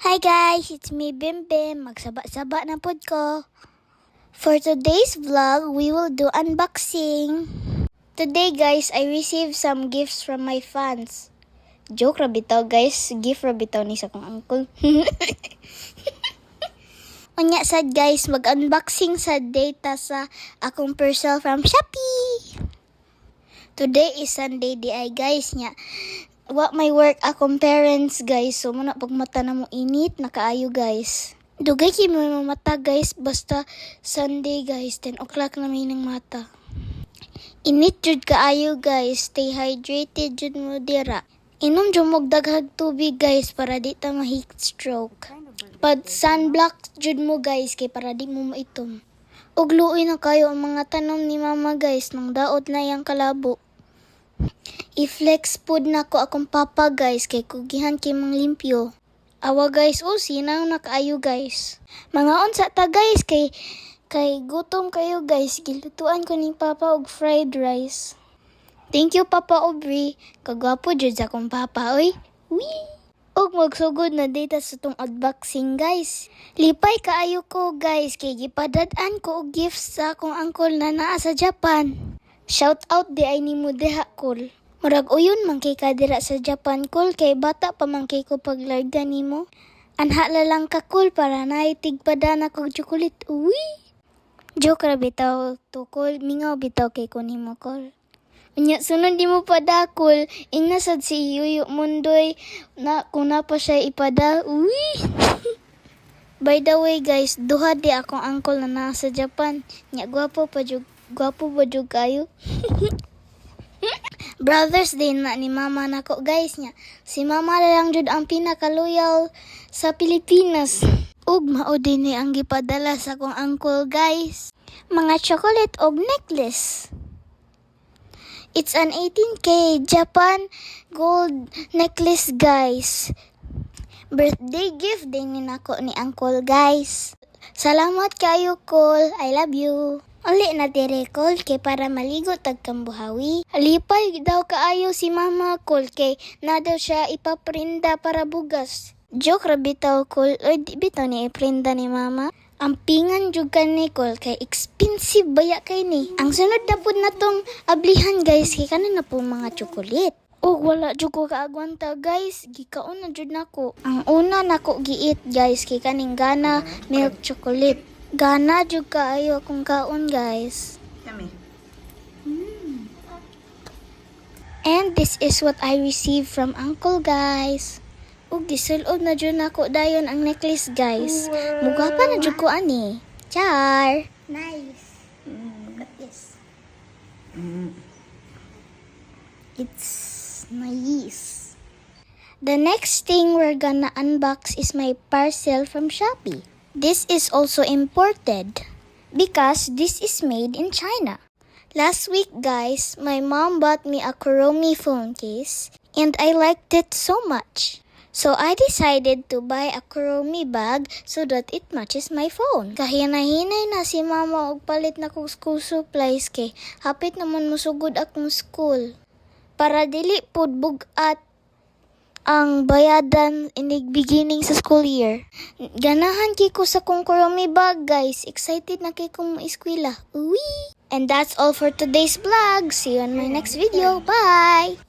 Hi guys, it's me Bim Bim. Magsaba-saba na pod ko. For today's vlog, we will do unboxing. Today guys, I received some gifts from my fans. Joke ra bitaw guys, gift ra bitaw ni sa kong uncle. Unya sad guys, mag-unboxing sa data sa akong parcel from Shopee. Today is Sunday di ay guys nya. What my work akong parents guys, so muna pag mata na mo init nakaayo guys. Dugay kay mo mata guys, basta Sunday guys, 10 o'clock na may ng mata. Init jud kaayo guys, stay hydrated jud mo dira. Inom jud mo daghag tubig guys para di ta ma-heat stroke. Pag sunblock jud mo guys kay para di mo maitom. Ug luoy na kayo ang mga tanom ni mama guys nang daot na yang kalabo. I-flex pod na ko akong papa guys kay kugihan kay mang limpyo. Awa guys, sinaw na kaayo guys. Mga unsa ta guys kay gutom kayo guys. Gilutuan ko ni papa og fried rice. Thank you Papa Aubrey. Kagwapo jud sa akong papa oy. Wee! Og magsugod na data sa tong unboxing guys. Lipay kaayo ko guys kay gipadad-an ko og gifts sa akong uncle na naa sa Japan. Shout out di ay nimo diha kol. Murag uyon man kay kadira sa Japan kol kay bata pa man kay ko paglarga nimo. Anha la lang ka kol para naay tigpada na kog chocolate. Uy. Joke ra bitaw to kol, mingaw bitaw kay ko nimo kol. Unya sunod di mo pada kol, ingna sad si Yuyo Mundoy na kung na pa siya ipada. Uy. By the way guys, duha di akong uncle na nasa Japan. Nya gwapo pa jud kayo. Brothers din na ni mama nako guys nya. Si mama lang jud ang pinaka-loyal sa Pilipinas. Ug mao din ni ang gipadala sa akong uncle guys. Mga chocolate og necklace. It's an 18K Japan gold necklace guys. Birthday gift din ni nako ni uncle guys. Salamat kayo Col. I love you. Uli na dire Col kay para maligo tag kambuhawi. Alipay daw kaayo si mama Col kay na daw siya ipaprinda para bugas. Joke ra bitaw Col. Oy di bitaw ni iprinda ni mama. Ang pingan jud ni Col kay expensive baya kay ni. Ang sunod na pud natong ablihan guys kay kanan na po mga chocolate. Og wala jud ko kaagwanta guys, gikaon na jud nako. Ang una nako giit guys kay kaning Gana milk chocolate. Gana jud kaayo akong kaon guys. Yummy. And this is what I received from uncle guys. Ug gisulod na jud nako dayon ang necklace guys. Mugapa na jud ko ani. Char. Nice. Look at this. It's nice. The next thing we're gonna unbox is my parcel from Shopee. This is also imported because this is made in China. Last week guys, my mom bought me a Kuromi phone case and I liked it so much. So I decided to buy a Kuromi bag so that it matches my phone. Kahinahinay na si mama og palit na kong school supplies kay hapit naman musugod akong school. Para dili pud bugat ang bayadan in the beginning sa school year. Ganahan kay ko sa kong Kuromi bag guys. Excited na kay kong eskwela. Uwi! And that's all for today's vlog. See you on my next video. Bye!